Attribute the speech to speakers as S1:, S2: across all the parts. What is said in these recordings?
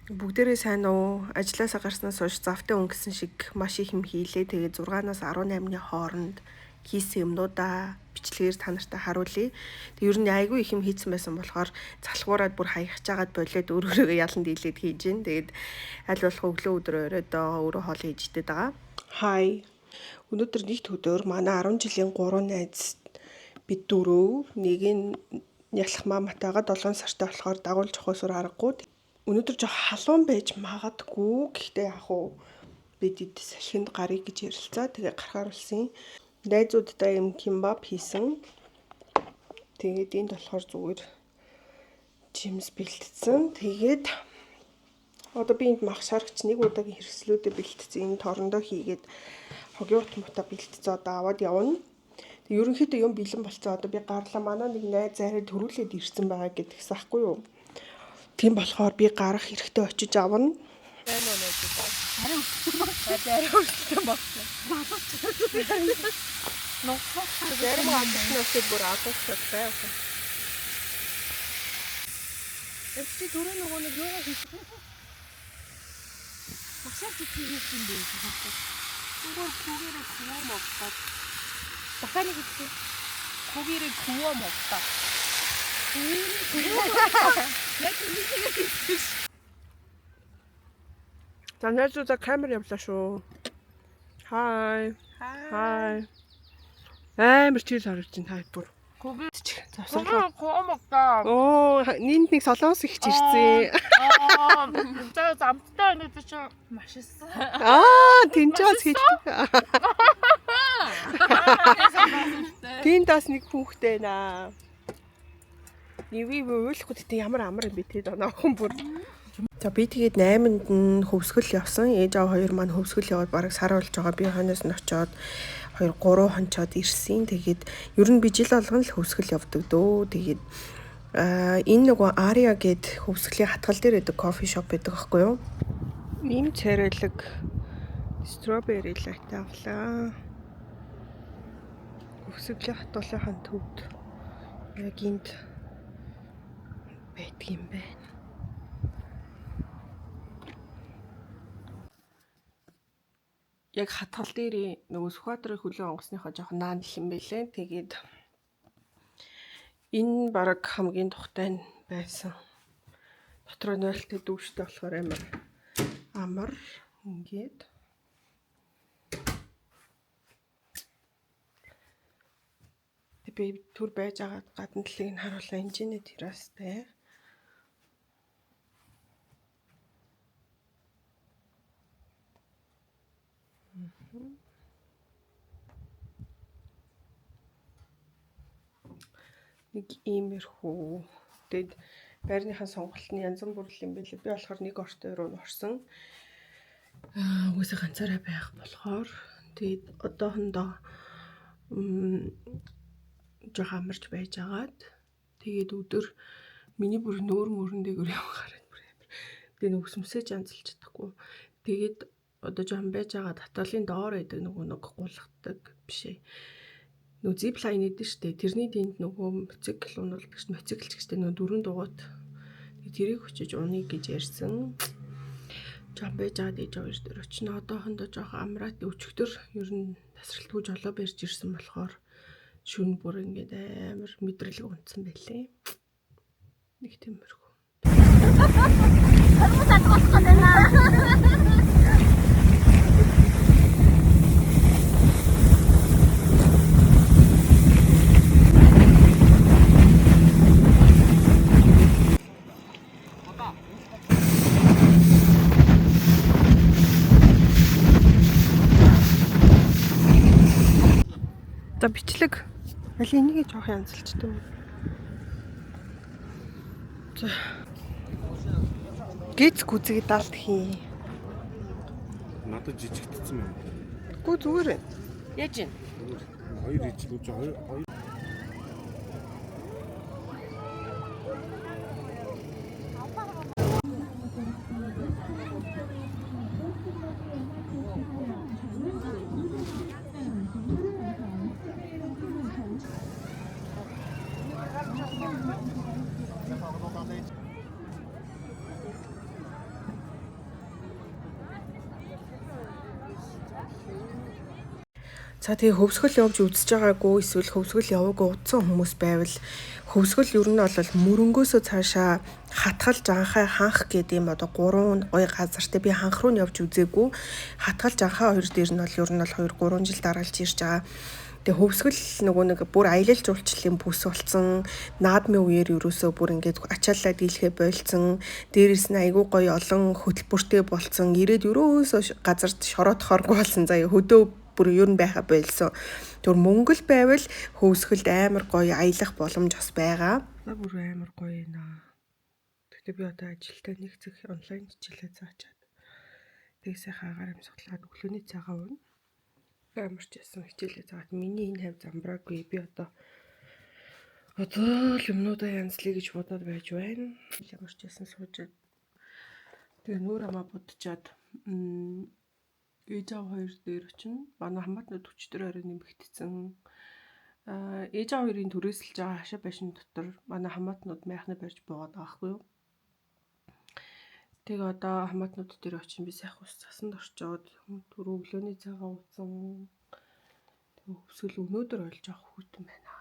S1: Бүгдээрээ сайн уу? Ажлаасаа гарснаас хойш завтай өнгөсөн шиг маш их юм хийлээ. Тэгээд 6-наас 18-ны хооронд хийсэн юмнуудаа бичлэгээр та нартай харуулъя. Тэг ер нь айгүй их юм хийсэн байсан болохоор залхуураад бүр хаягч жагаад болоод өөрөөрөө ялан дийлээд хийж гин. Тэгээд аль болох өглөө өдрөө оройдоо өөрөө хоол хийж идэт байгаа. Хай. Өнөөдөр нэгд өдөр манай 10 жилийн 3 найз бид дөрөв нэг нь ялах маматайгаа 7 сартай болохоор дагуулж ухаасаар аргагүй. Өнөөдөр жоо халуун байж магадгүй. Гэхдээ яг уу бид салхинд гарыг гэж ярилцаа. Тэгээ гарахаар болсон. Найзуудтай юм кимбап хийсэн. Тэгээд энд болохоор зүгээр жимс бэлтцсэн. Тэгээд одоо би энд мах шаргач нэг удаагийн хэрэгслүүдэд бэлтцсэн. Энэ торондоо хийгээд хогийн утмуудаа бэлтцээ одоо аваад явна. Тэг ерөнхийдөө юм бэлэн болцсон. Одоо би гарлаа манай нэг найз арай төрүүлээд ирсэн байгаа гэдгээс ахгүй юу? Тийм болохоор би гарах хэрэгтэй очиж авна.
S2: Байна уу найз уу? Арай өссөн болсон. Нохоо.
S1: Зарим амтнаас бүр адуулсан байх.
S2: Эцэг түрүү нөгөө нэг юу хийсэн. Машин хийсэн юм бэ? Зүгээр хүүгээрээ хөө мовтаад. Дахиад нэг хийсэн. Хүүгээрээ хөө мовтаад.
S1: Танайзуудаа камер явлаа шүү. Хай. Хай. Амар чийл харагч чинь таа бүр.
S2: Хүүгээ
S1: завсарлаа.
S2: хөө мовтаад.
S1: Оо, нийт нэг солонгос ихч ирсэн.
S2: За замттай өнөд чи маш исэн.
S1: Тэнцээс хийж. Тэндээс нэг хүүхдээ наа. Нэвийг ойлгохгүй тэ ямар амар юм бэ те охин бүр. За би тэгээд 8-нд нь хөвсгөл явсан. Ээж аваа хоёр маань хөвсгөл яваад бараг сар болж байгаа. Би хойноос нь очоод 2-3 хончоод ирсэн. Тэгээд ер нь би жил болгон л хөвсгөл явдаг дөө. Тэгээд энэ нөгөө Aria гэд хөвсгөлийн хатгал дээр байдаг кофе шоп байдаг аахгүй юу? Ийм царайлаг strawberry latte авлаа. Хөвсгөлийн хатгалынхаа төвд яг энд байдаг юм байна. Яг хатгал дээр нөгөө Сүхбаатарын хөлөө онгоцныхоо жоохон наан их юм байлээ. Тэгээд энэ бараг хамгийн тухтай нь байсан. Дотроо нойролтой дүүштэй болохоор амар ингээд би түр байж агаад гадна талыг нь харуулаа инженэ террастай. Нэг иймэрхүү. Тэгэд байрныхаа сонголтны янз бүр юм байлээ. Би болохоор нэг ортой руу орсон. Үгүйсээ ганцаараа байх болохоор тэгэд одоохондоо жоо хамарч байж агаад тэгээд өдөр миний бүр нөөр мөрөндөгөр явахаар бүр амар. Тэгээд өсмөсөж янзлж чадахгүй. Тэгээд одоо жоохон байж агаад татгалын доор байдаг нэг гулгадаг бишээ. Нөгөө зиплайн идэв штэ. Тэрний тэнд нөгөө моцикл уналдаг штэ. Моциклч гэжтэй нөгөө 4 дугуйт. Тэрийг өчөж уныг гэж ярьсан. Жоохон байж агаад ээж хоёр дээр очно. Одоохондоо жоохон амраад өчигдөр ер нь тасралтгүй жолоо барьж ирсэн болохоор шүн бүр ингээд амар мэдрэлэг унтсан байлээ. Нэг тиймэрхүү. За бичлэг аль энийг жоох янзлчтэй юм. За. Гэц гүзэг далд хий.
S3: Надад жижигдсэн юм.
S1: Гү зүгээр.
S2: Яаж юм?
S3: Хоёр ижигүүж хоёр
S1: За тэгээ хөвсгөл явж үзэж байгаагүй эсвэл хөвсгөл яваагүй удсан хүмүүс байвал хөвсгөл ер нь бол мөрөнгөөсөө цаашаа хатгалж анхаа ханх гэдэг юм одоо 3 гоё газартай би ханх руу нь явж үзээгүй. Хатгалж анхаа хоёр дээр нь бол ер нь бол 2-3 жил дараалж ирж байгаа. Тэгээ хөвсгөл нөгөө нэг бүр аялал жуулчлалын бүс болсон. Наадмын үеэр ерөөсөө бүр ингээд ачааллаа дийлхэ болцсон. Дээрээс нь айгүй гоё олон хөтөлбөртэй болцсон. Ирээд ерөөсөө газарт шороотохоргүй болсон. Заяа хөдөө бүр ер нь байха болсон. Тэр Монгол байвал хөвсгөлд амар гоё аялах боломж бас байгаа. Бүр амар гоё наа. Тэгтээ би одоо ажилдаа нэг цаг онлайн хичээлээ заачаад. Тэгээ сайхан агаар амьсгалаад өглөөний цагаа уuna. Амар ч ясан хичээлээ заагаад миний энэ хав замбраагүй би одоо юмнуудаа янзлая гэж бодоод байж байна. Ямар ч ясан суужаад тэгээ нүүр амаа будчаад ээж аав хоёр дээр очино. Манай хамаатнууд 44 орой нэмэгдсэн. Ээж аав хоёрын түрээсэлж байгаа хашаа байшин дотор манай хамаатнууд майхны барьж буугаад байгаа хгүй юу. Тэгээ одоо хамаатнууд дээр очино би сайхан ус цасанд орчоод түрүү өглөөний цагаа уусан. Тэгээ хөвсгөл өнөөдөр олж авах хүйтэн байна.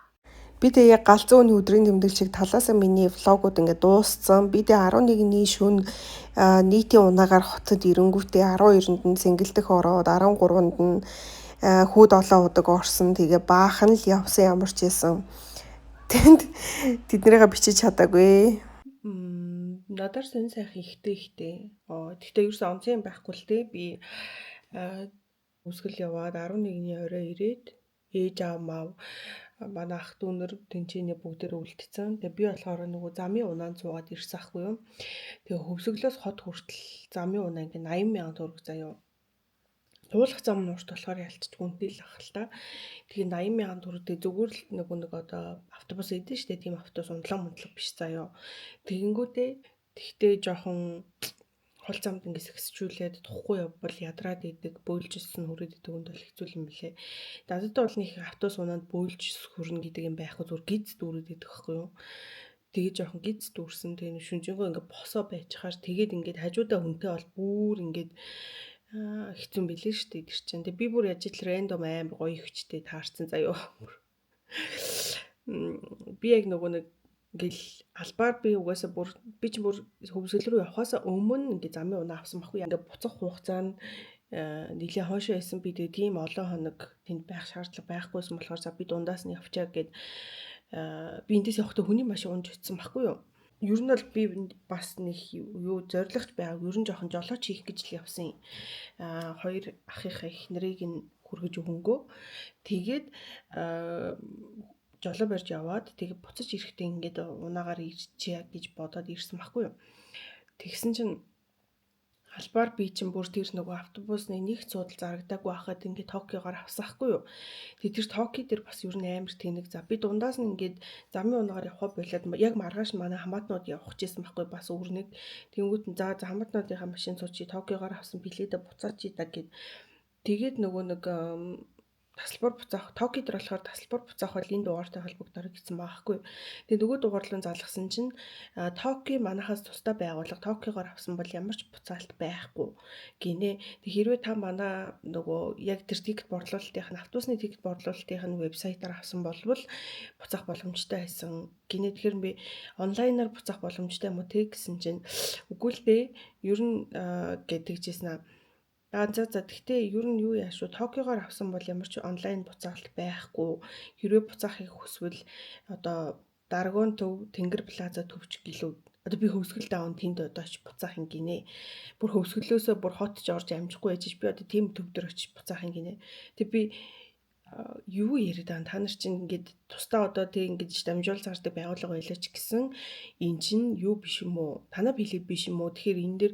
S1: Би тэгээ галзуу өний өдрийн тэмдэглэл шиг талаасаа миний влогууд ингээд дууссан. Би тэгээ 11-ний шөнө нийтийн унаагаар хотод ирэнгүүтээ 12-нд нь сэнгэлдэх ороод 13-нд нь хүүд олон удаг орсон. Тэгээ баахан л явсан ямар ч байсан. Тэнд тэднийгээ бичиж чадаагүй. Надаар сэн сайхан ихтэй. Тэгтээ ерөөсөн онцгой байхгүй л дээ. Би үсгэл яваад 11-ний орой ирээд ээж аав мав манай ах дүүнэр тэнцэнэ бүгдээр үлдсэн. Тэгээ би болохоор нөгөө замын унаанд суугаад ирсэн ахгүй юу. Тэгээ хөвсгөлөөс хот хүртэл замын унаа ингээ 80,000 төгрөг заяа. Суулгах зам нь урт болохоор ялцчихгүй үнэтэй л ах л та. Тэгээ 80,000 төгрөг зүгээр л нэг одоо автобус эдэн штэ тийм автобус ундлаа биш заяа. Тэгтээ жоохон хол замд ингээ сэгсчүүлээд тухгүй явбал ядраад идэг, бөөлжсэн хүрээд идэг үнд бол хэцүү юм билээ. Надад бол нэг автобус унаанд бөөлж хүрнэ гэдэг юм байхгүй зүгээр гиз дүүрээд идэг байхгүй юу. Тэгээ жоохон гиз дүүрсэн. Тэгээ шүнжэнгөө ингээ босоо байчихаар тэгээд ингээд хажуудаа хүнтэй бол бүр ингээд хэцүү юм билээ штэ тэр чинь. Тэгээ би бүр яж ил рэндом амар гоё ихчтэй таарсан заяа. Би яг нөгөө нэг ингээл албаар би угаасаа би ч бүр хөвсгөл рүү явахаас өмнө ингээ замын унаа авсан баггүй. Ингээ буцах хугацаа нь нилийн хойшоо байсан би тэгээ тийм олон хоног тэнд байх шаардлага байхгүйсэн болохоор за би дундаас нь явчаа гэд би эндээс явахдаа хүний машин унж утсан баггүй юу. Ер нь бол би бас нэг зоригч байгааг ер нь жоохон жолооч хийх гэж л явсан. Хоёр ахыхаа их нарыг нь хүргэж өгөнгөө. Тэгээд жолоо барьж яваад тэгээ буцаж ирэхдээ ингээд унаагаар ирчихье гэж бодоод ирсэн баггүй юу. Тэгсэн чинь албаар би чинь бүр тэр нөгөө автобусны нэг цуудал зарагдаагүй байхад ингээд Токиогоор авсан байхгүй юу. Тэгээ тэр Токио дээр бас ер нь амар тэнэг. За би дундаас нь ингээд замын унаагаар явах болоод яг маргааш манай хамаатнууд явах гэжсэн байхгүй бас өрнөг. Тэнгүүт нь за хамаатнуудынхаа машин суучих Токиогоор авсан билетээ буцаач та гэд. Тэгээд нөгөө нэг тасалбар буцаах Токиод болохоор тасалбар буцаах бол энэ дугаартай холбогдорой гэсэн баахгүй. Тэгээ нөгөө дугаарлан залгасан чинь Токио манахаас тусдаа байгууллага Токиогоор авсан бол ямар ч буцаалт байхгүй гинэ. Тэг хэрвээ та манай нөгөө яг тэр тикет борлуулалтын автобусны тикет борлуулалтын вебсайтаар авсан болвол буцаах боломжтой байсан гинэ. Тэгэхээр би онлайнаар буцаах боломжтой юм уу тэг гэсэн чинь үгүй л дээ. Ер нь гэдэгжсэн аа. За тэгтээ ер нь юу яаш вэ? Токиогоор авсан бол ямар ч онлайн буцаалт байхгүй. Хэрвээ буцаахыг хүсвэл одоо Даргон төв Тэнгэр плаза төвч гэлөө. Одоо би хөвсгөл даун тэнд одооч буцаах юм гинэ. Бүр хөвсгөлөөсөө бүр хотч орж амжихгүй байж би одоо тийм төв дээр очиж буцаах юм гинэ. Тэг би юу яриад байгаа та нар чинь ингээд тусдаа одоо тэг ингээд дамжуул зардаг байгууллага байлаа ч гэсэн эн чинь юу биш юм уу? Танаа билет биш юм уу? Тэгэхээр энэ дэр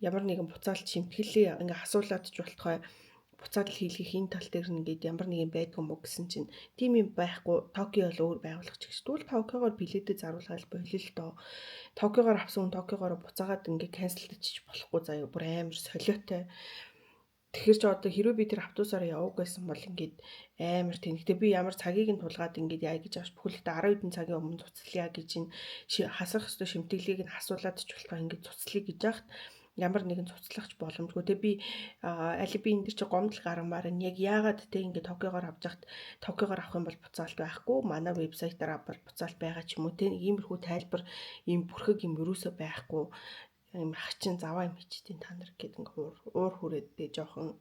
S1: ямар нэгэн буцаалт шимтгэлээ ингээ асуулаад ч болтугай буцаал хийлгэх энэ тал дээр ингээд ямар нэгэн байдаг юм уу гэсэн чинь тийм юм байхгүй. Токио бол өөр байгууллага ч гэж. Тэгвэл Токиогоор билетээ заруулаад болил л доо. Токиогоор авсан Токиогоор буцаагаад ингээ канселдчих болохгүй заяа бүр амар солиотой. Тэгэхээр ч одоо хэрвээ би тэр автобусаар яваг байсан бол ингээд амар тэнэгтэй би ямар цагийг нь тулгаад ингээд яа гэж авч бүхэлдээ 10 хэдэн цагийн өмнө цуцлая гэж ин хасах ёстой шимтгэлийг нь асуулаад ч болтоо ингээд цуцлая гэж яхад ямар нэгэн цуцлахч боломжгүй. Тэгээ би аль би энэ дэр чи гомдол гаргамаар нь яг яагаад те ингээд токиогоор авч яхад токиогоор авах юм бол буцаалт байхгүй. Манай вебсайтаар авбал буцаалт байгаа ч юм уу те иймэрхүү тайлбар ийм бүрхэг юм ерөөсөө байхгүй. Ийм ах чин заваа юм хийчихдээ та нар гэдэг ингээ уур хүрээд би жоохон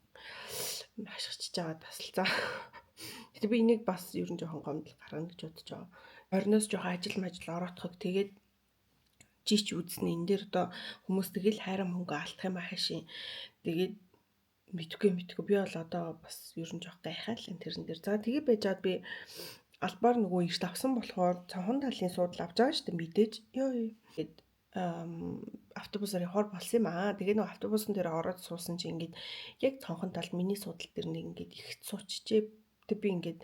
S1: хашгичж байгаа тасалцаа. Гэтэ би энийг бас ер нь жоохон гомдол гаргана гэж бодож байгаа. Орноос жоохон ажил ороодохыг тэгээд жич үзнэ энэ дээр одоо хүмүүс тэгэл хайрам хөнгө алдах юм хаашийн. Тэгээд мэдгүй би бол одоо бас ер нь жоох гайхаа л энэ тэрэн дээр. За тэгээ байж чад би албаар нөгөө ирт авсан болохоор цонхон талын суудал авч байгаа шүү дээ мэдээж. Йоо. Гэт автобусаар хор болсон юм аа. Тэгээ нөгөө автобусын дээр ороод суусан чи ингээд яг цонхон талд миний суудал дээр нэг ингээд ихт суучжээ. Тэг би ингээд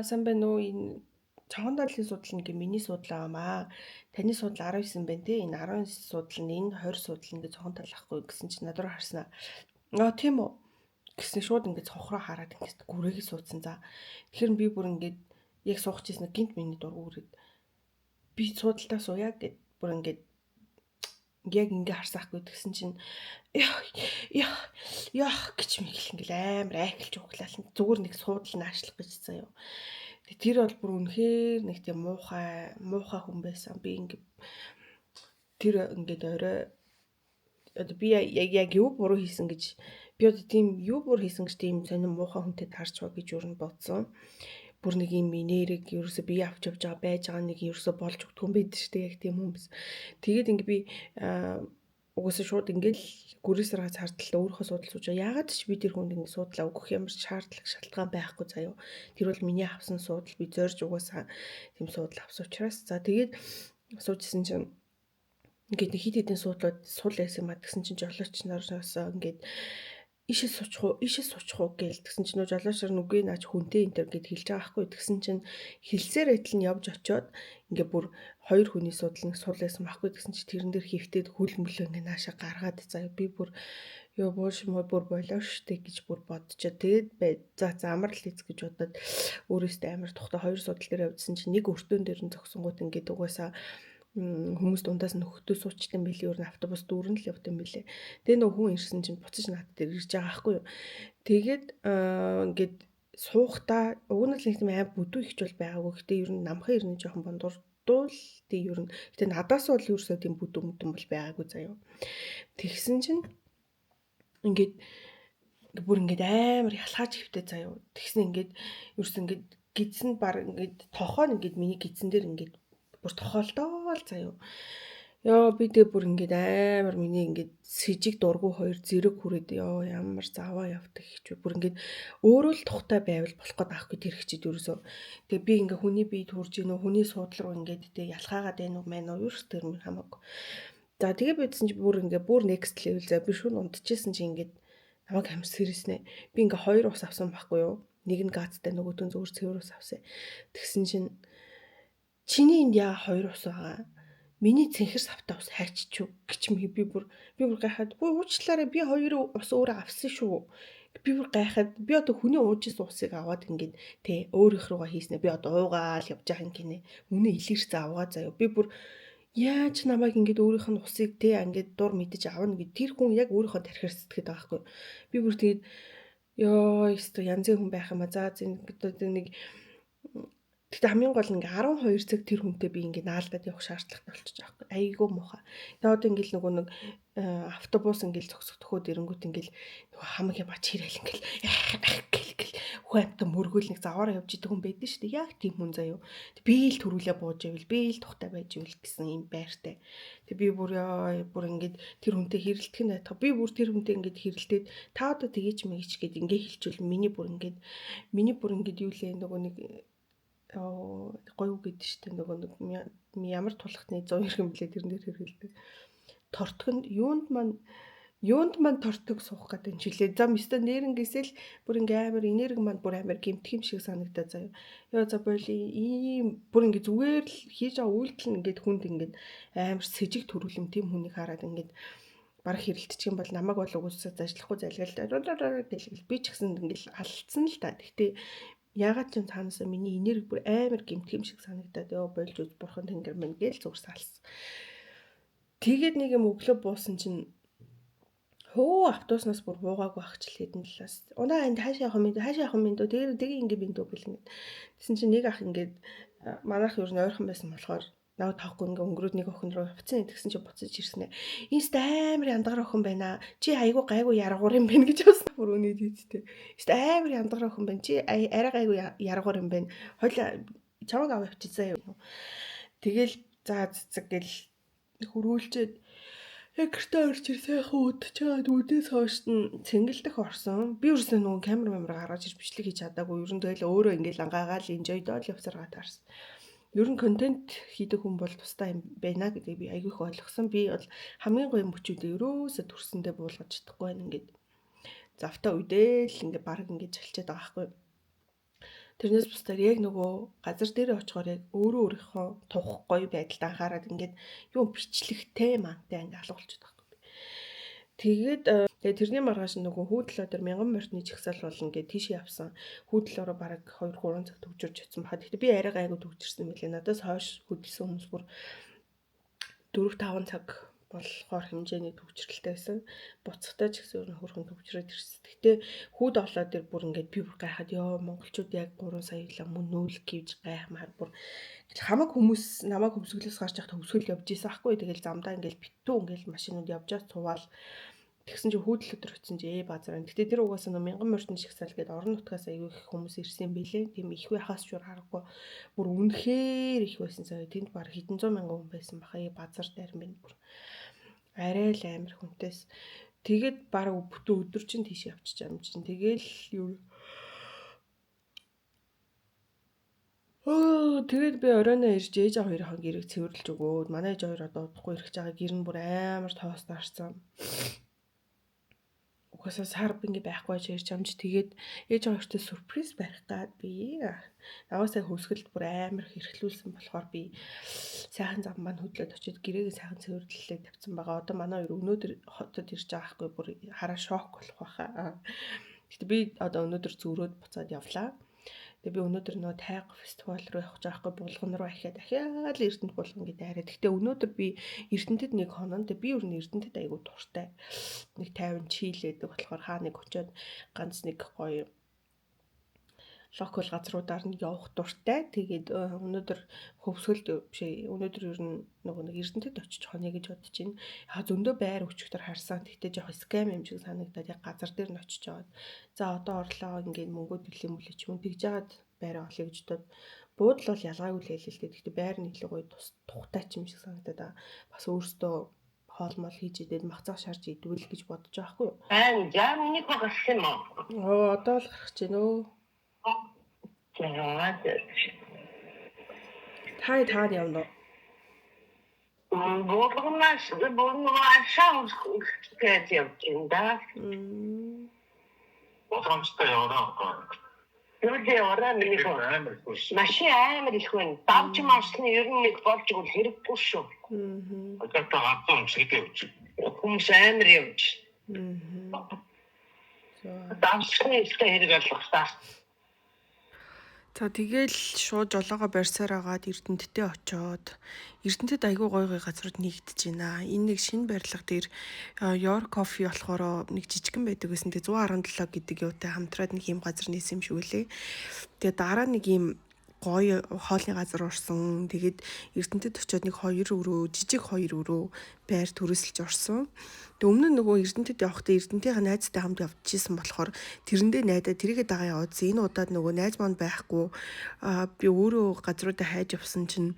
S1: сайн байна уу энэ цонхон талын суудал нэг миний суудлаа амаа. Таны суудал 19 байна те. Энэ 19 суудал нь энэ 20 суудал ингээд цонхон тал ахгүй гэсэн чи над руу харснаа. Тийм үү. Гэсэн шууд ингээд цонхроо хараад ингээд гүрээгээ суудсан за. Тэгэхээр би бүр ингээд яг суух чийсэн гинт миний дургу үрээд би суудалтаа сууя гэд бүр ингээд яг ингээ харсаахгүй тэгсэн чинь яа гэж мэгэл ингээл амар айхалж углаал зүгээр нэг суудал наашлах гэж заяа. Тэр бол бүр үнэхээр нэг тийм муухай хүн байсан. Би ингээ тэр ингээд орой одоо би яг юу буруу хийсэн гэж би одоо тийм юу буруу хийсэн гэж тийм сонир муухай хүнтэй таарч байгаа гэж юу н бодсон. Бүр нэг юм минерийг ерөөсө би авч явж байгаа байж байгаа нэг ерөөсө болж өгдөг юм байдаг шүү дээ яг тийм хүмүүс. Тэгээд ингээ би угсаа шууд ингээл гүрээсраа цаардалтай өөрийнхөө суудал сууж байгаа. Яагаад ч би тэр хүнд ингээ суудлаа өгөх ямар шалтгаан байхгүй заяа. Тэр бол миний авсан суудал би зорж угаасаа тийм суудал авсан учраас. За тэгээд суужсэн чинь ингээд хит хитэн суудлууд сул яасан маа гэсэн чинь жолооч нараас ингээд ишээ суучих уу гээл тэгсэн чинь жолоочор нүгээ наач хүнтэй энтер гэд хэлж байгаа байхгүй тэгсэн чинь хэлсээр адил нь явж очиод ингээ бүр хоёр хүний судал нэг сул яасан байхгүй тэгсэн чинь тэрэн дээр хөвтөд хүлмөлөө ингээ наашаа гаргаад заяа би бүр ёо боош мөр бүр болоо штэ гэж бүр бодчихоо тэгээд за амар л хийц гэж бодоод өөрөөсөө амар тухтай хоёр судал дээр явжсэн чинь нэг өртөөн дээр нь зогсонгууд ингээ дугаасаа хүмүүс дундаас нөхөдөө суучтсан байлээ өөр автобус дүүрэн л явд юм билээ. Тэгээ нөх хүн ирсэн чинь буцаж над дээр ирж байгаа байхгүй юу. Тэгээд ингээд суухтаа уг нь л нэг юм аим бүдүү ихч бол байгаагүй. Гэтэ ер нь намхан ирнэ жоохон бондордуул тий ер нь. Гэтэ надаас бол ерөөсөө тийм бүдүү мөдөн бол байгаагүй заяа. Тэгсэн чинь ингээд бүр ингээд амар ялхаач хөвтэй заяа. Тэгсэн ингээд ерөөсөө ингээд гидсэн баг ингээд тохоо ингээд миний гидсэн дээр ингээд бүр тохоолдоол заяа. Яа би тэгээ бүр ингээд амар миний ингээд сэжиг дургу хоёр зэрэг хүрээд яа ямар заваа явдаг гэж бүр ингээд өөрөө л тухтай байвал болох гээд аахгүй тэр хчид ерөөсөө. Тэгээ би ингээд хүний бие төрж гинөө хүний суудлал руу ингээд тэгээ ялхаагаад байна уу мэн уу ерөөс тэр минь хамаагүй. За тэгээ бидсэн чи бүр ингээд бүр next level за би шүүн унтчихсэн чи ингээд намайг амар сэрэснэ. Би ингээд хоёр ус авсан байхгүй юу? Нэг нь газтай нөгөөдөө зөвөр цэвэр ус авсан. Тэгсэн чинь чиний энд яа хоёр ус байгаа. Миний цэнхэр савтаа ус хайччихв гэж би бүр гайхаад уучлаарай би хоёр ус өөрөө авсан шүү. Би бүр гайхаад би одоо хүний уужсэн усыг аваад ингээд тэ өөрийнх руугаа хийснэ. Би одоо уугаал явж байгаа юм гинэ. Үнэ илэрч авгаа заяа. Би бүр яаж намайг ингээд өөрийнх нь усыг тэ ингээд дур мэдэж авна гэд тэр хүн яг өөрийнхөө тархиар сэтгэхэд байгаа байхгүй. Би бүр тэгээд ёо ёстой янзын хүн байх юм а. За нэг тэгтээ хамгийн гол ингээ 12 цаг тэр хүнтэй би ингээ наалдаад явах шаардлагатай болчихж байгаа байхгүй. Айгүй муухай. Тэгээ одоо ингээл нөгөө нэг автобус ингээл зогсогдоход ирэнгүүт ингээл нөгөө хамаг юм ач хэрэл ингээл гэл хөө амтан мөргөөл нэг заваараа явж идэг хүн байдэн шүү дээ. Яг тийм хүн заяа. Би л төрүүлээ бууж ивэл би л тухтай байж ивэл гэсэн юм байртай. Тэг би бүр ингээд тэр хүнтэй хэрэлдэх нь байтах. Би бүр тэр хүнтэй ингээд хэрэлдээд та одоо тгийч мэгч гэд ингээ хэлчихвэл миний бүр ингээд юу лээ нөгөө нэг гоё гэдэг штэ нөгөө нэг ямар тулхтны 100 хэрэг мөлий тэрэн дээр хэрэгэлдэг. Тортгонд юунд маань тортог суух гэдэг юм чилээ. За мөстө нэрнгээсэл бүр ингээ амар энерги маань бүр амар гэмтэх юм шиг санагдаа заяа. Яа за боли ийм бүр ингээ зүгээр л хийж байгаа үйлдэл нь ингээд хүнд ингээд амар сэжиг төрүүлэм тийм хүнийг хараад ингээд бараг хэрэлтчих юм бол намайг бол угсаа ажиллахгүй залгаал би ч гэсэн ингээд алдсан л та. Гэхдээ ягаад ч юм цаанаасаа миний энерги бүр амар гэмтэх юм шиг санагдаад ёо болж үз бурхан тэнгэр мэн гээл зүгс алсан. Тэгээд нэг юм өглөө буусан чинь Хөө автобуснаас бүр буугаагүй ахчил хэдэн талаас. Унаа энд хаашаа явах юм бэ дөө. Тэгээд ингээ биндүү гэл ингээд. Тэсэн чинь нэг ах ингээд манайх юу н ойрхон байсан болохоор наваа таахгүй ингээ өнгөрөөд нэг охин руу явцсан тэгсэн чинь буцаж ирсэн ээ. Инст амар яндагаар охин байна. Чи айгу гайгүй яргуур юм байна гэж басна. Бүр үнэ дийдтэй. Инст амар яндагаар охин байна. Чи арай гайгүй яргуур юм байна. Хойло чамаг аваа явчихсан юм. Тэгэл за цэцэг гэл хөрүүлчээд гэртээ орж ирсэн удачаад үдээс хойш нь цэнгэлдэх орсон. Би ерөөсөө нөгөө камер гаргаж ирж бичлэг хийж чадаагүй. Ер нь тэгэл өөрөө ингээл ангаагаал enjoy-дол явсаргаа таарсан. Ер нь контент хийдэг хүн бол тустай юм байна гэдгийг би айгүй их ойлгосон. Би бол хамгийн гоё мөчүүдээ ерөөсөө төрсөндөө буулгаж чадахгүй байна ингээд. Завтаа үдэл ингээд баг ингээд чалчаад байгаа байхгүй. Тэрнээс бусдаар яг нөгөө газар дээр очихоор яг өөрөө өөрийнхөө тух гоё байдалд анхаарал ингээд юу бичлэгтэй мантай ингээд алгуулчихдаг байхгүй. Тэгээд тэрний маргааш нөгөө хүүдл өдөр 1000 морьтны чагсаал болно гэд тийш явсан. Хүүдлөөрөө бараг 2-3 цаг төгжөрч чадсан баха. Тэгтээ би арай гайгүй төгжирсэн мөлий. Надаас хойш хөдөлсөн хүмүүс бүр 4-5 цаг болохоор хэмжээний төгжрэлтэй байсан. Буцахтаа ч гэсэн өөр хөрхөн төгжрээд ирсэн. Гэтэ хүүд олоод тэр бүр ингээд би бүр гайхаад ёо монголчууд яг 3 сая л мөнөөл гэвж гайхмаар бүр хамаг хүмүүс намайг хөвсгөлөөс гарч явах хөвсгөл явж ийсэн аахгүй. Тэгэл замдаа ингээд битүү ингээд машинууд явж байгаа цуваал тэгсэн чи хүүдл өдөр очсон чи базар. Гэтэ тэр угаасаа 1000 морьтны шигсаал гээд орон нутгаас аягүй их хүмүүс ирсэн бэлээ. Тийм их байхаас ч харахгүй. Бүр үнэхээр их байсан цаа. Тэнд баг хэдэн зуун мянган хүн байсан баха. Базар дайран байна бүр. Арай л амар хүнтэйс. Тэгээд бараг бүтэн өдөр чинь тийш явчих юм чинь. Тэгээл юу тэгээд би оройноо ирж ээж аваа хоёрын гэрийг цэвэрлж өгөөд манай ээж хоёр одоо удахгүй ирэх байгаа гэр нь бүр амар тоос дарсан. Угаасаа сар бинги байхгүй ч ирж амж тэгээд ээж аваартай сюрприз барих гад би наваасаа хөвсгөлд бүр амар хэрхлүүлсэн болохоор би сайхан зам маань хөдлөөд очиод гэрээгээ сайхан цэвэрлэлээ тавьсан байгаа. Одоо манай хоёр өнөөдөр хотод ирж байгаа хгүй бүр хараа шок болох байхаа. Гэтэ би одоо өнөөдөр зөрөөд буцаад явлаа. Тэгээ би өнөөдөр нөө тайг фестивал руу явах гэж байгаа хгүй булган руу ахиад дахиад Эрдэнэт булган гэдэг арай. Гэтэ өнөөдөр би Эрдэнэтэд нэг хоноонд би ер нь Эрдэнэтэд айгу дуртай. Нэг 50 чийлээдэг болохоор хаа нэг очиод ганц нэг гоё локал газруудаар нь явах дуртай. Тэгээд өнөөдөр хөвсгөлд бишээ. Өнөөдөр ер нь нөгөө нэг Эрдэнэтэд очиж хонё гэж бодож байна. Яг зөндөө байр өчгтөр харсан. Тэгтээ жоох скам юм шиг санагдаад яг газар дээр нь очиж аваад. За одоо орлоо ингээд мөнгө төлөх юм болчих юм тэгж жагаад байраа олё гэж бодоод буудал бол ялгаагүй л хэлээ л дээ. Тэгтээ байр нь илүү гоё тухтай ч юм шиг санагдаад бас өөртөө хоолмол хийж идээд махцаа шарж идвэл гэж бодож байгаа хгүй юу.
S4: Жам нэг багсан юм.
S1: Одоо л гарах гэж нөө. Таа явна.
S4: Булгунаас шаус гэж явчихна.
S5: Боломжтой яваа.
S4: Нүдээ ороо нэг машин амар их байна. Давж машины ер нь нэг болж игэл хэрэггүй шүү.
S5: Одоо хатсан өмсгдээ явж.
S4: Хүмүүс амар явж. Давшны ихтэй хэрэг алхахтаа.
S1: За тэгэл шууд жолоогоо барьсаар агаад Эрдэнэттэй очоод Эрдэнэтэд айгүй гоё газрууд нэгдэж байна. Энэ нэг шинэ барилга дээр Your Coffee болохоор нэг жижигэн байдаг гэсэн. Тэгээ 117 гэдэг юутай хамтраад нэг юм газар нээсэн юм шиг үлээ. Тэгээ дараа нэг юм гоё хоолны газар орсон. Тэгээд Эрдэнэтэд очиод нэг 2 өрөө, жижиг 2 өрөө байр төрөсөлж орсон. Тэг өмнө нь нөгөө Эрдэнэтэд явахдаа Эрдэнэтийн найзтай хамт явчихсан болохоор тэрэндээ найдаа тэрийгээ дагаа яваадсан. Энэ удаад нөгөө найз маань байхгүй би өөрөө газруудаа хайж явсан чинь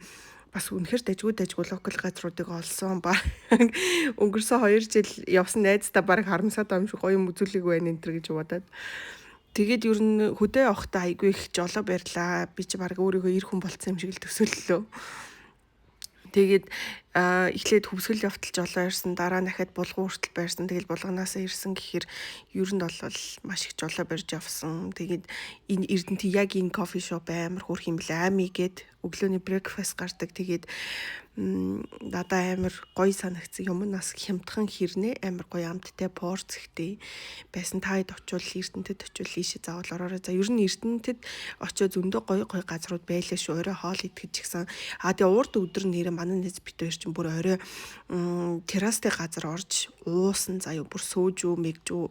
S1: бас үнэхээр дажгүй локал газруудыг олсон ба өнгөрсөн 2 жил явсан найзтай баг харамсаад байгаа юм шиг гоё юм үзүүлэг байна энэ төр гэж бодоод тэгээд ер нь хөдөө явахдаа айгүй их жолоо барьлаа. Би чи баг өөрийгөө ир хүн болцсон юм шиг л төсөөллөө. Тэгээд эхлээд хөвсгөл явтал жолоо ирсэн. Дараа нь дахиад булган хүртэл байрсан. Тэгэл булганаасаа ирсэн гэхээр ер нь бол маш их жолоо барьж явсан. Тэгээд энэ Эрдэнэт яг энэ кофе шоп амар хөрх юм лээ. Ами гээд өглөөний брекфаст гардаг. Тэгээд надаа амар гоё санагдсан юмнаас хямдхан хэрнээ амар гоё амттай порц ихтэй байсан. Та хэд очивол Эрдэнэтэд очивол ийшээ заавал ороорой. За ер нь Эрдэнэтэд очиод зөндөө гоё газрууд байлаа шүү. Орой хоол идэхэд ч гэсэн тэгээ урд өдөр нэрээ манай нэз бит хоёр чинь бүр орой террастай газар орж уусан заяа бүр сөөж үү мэгжүү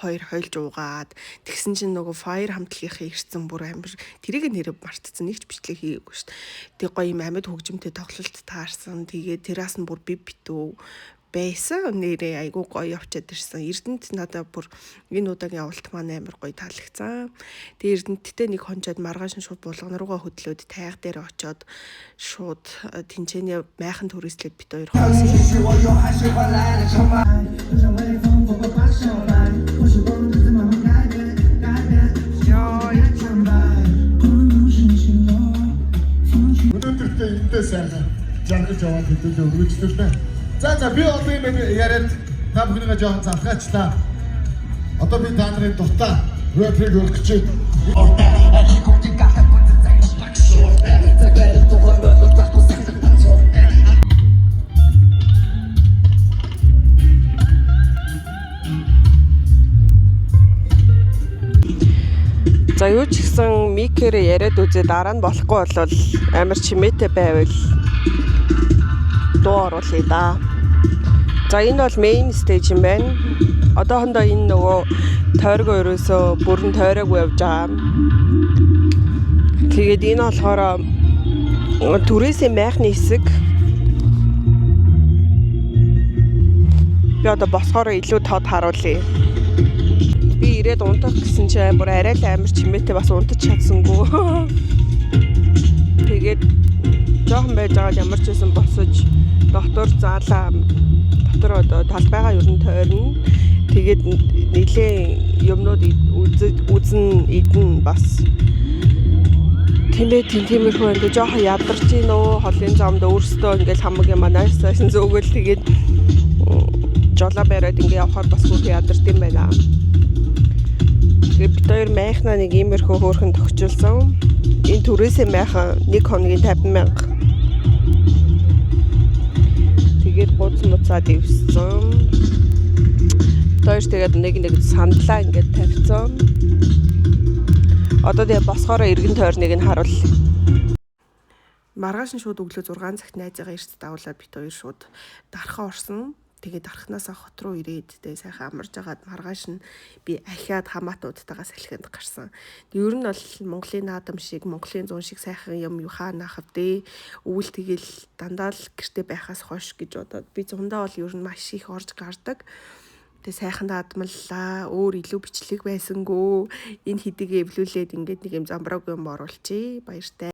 S1: хоёр хойлж уугаад тэгсэн чинь нөгөө fire хамтлагийнхаа ирсэн бүр амар тэрийг нэрээ мартцсан нэг ч бичлэг хийгээгүй шүү. Тэг гоё юм амьд хөгжимтэй тоглолт таарсан. Тэгээ террас нь бүр битүү байсан. Нэрээ айгуу гоё явчаад ирсэн. Эрдэнэт надад бүр энэ удаагийн явалт маань амар гоё таалагдсан. Тэгээ Эрдэнэттэй нэг хончоод маргааш нь шууд булган руугаа хөдлөөд тайга дээр очоод шууд тэнцээний майхан туристлээд бит хоёр хоосон.
S6: Өнөөдөртөө эндээ сайхан жаргаж яваад хэдүүлээ өргөжлөлөө. За би одоо юм яриад та бүхнийгээ жоохон завхаачлаа. Одоо би та нарын дутаа рэприйг өргөж
S1: За юу ч гэсэн микерээ яриад үзээ дараа нь болохгүй бол амар чимээтэй байвал дуу оруулъя да. За энэ бол main stage юм байна. Одоохондоо энэ нөгөө тойргоо ерөөсөө бүрэн тойроогүй явж байгаа. Тэгээд энэ болохоор түрээсийн майхны хэсэг. Би одоо босгороо илүү тод харуулъя. Би ирээд унтах гэсэн чинь бүр арай л амар чимээтэй бас унтаж чадсангүй. Тэгээд жоохон байж байгаа ямар ч байсан босож доктор заалаа. Доктор одоо талбайгаа ер нь тойрно. Тэгээд нэлээ юмнууд үзэн идэн бас тиймэрхүү энэ жоохон ядарч гин өө холын замд өөрсдөө ингээл хамаг юм анаашсан зөөгөл тэгээд жолоо бариад ингээ явахаар бас бүх ядарч юм байна. Тэгээд бид хоёр майхнаа нэг иймэрхүү хөөрхөн тохижулсан. Энэ түрээсээ майхан 1 хоногийн 50,000. Тэгээд гуц муцаад ивсэн. Тойр тэгээд нэг сандлаа ингээд тавьсан. Одоо тэгээ босгороо эргэн тойрныг нь харуулъя. Маргааш нь шууд өглөө 6 цагт найзыгаа эрт дагуулад бит хоёр шууд дархаа орсон. Тэгээд дархнаасаа хот руу ирээд тэгээ сайхан амарж агаад маргааш нь би ахиад хамаатуудтайгаа салхинд гарсан. Ер нь бол Монголын наадам шиг, Монголын зүүн шиг сайхан юм юу хаанах вэ? Өвөл тэгэл дандаа л гэрте байхаас хойш гэж бодоод би зундаа бол ер нь маш их орж гардаг. Тэгээ сайхан даадмаллаа. Өөр илүү бичлэг байсангүй. Энэ хэдийгээ эвлүүлээд ингээд нэг юм замбрааг юм оруулчихъя. Баяртай.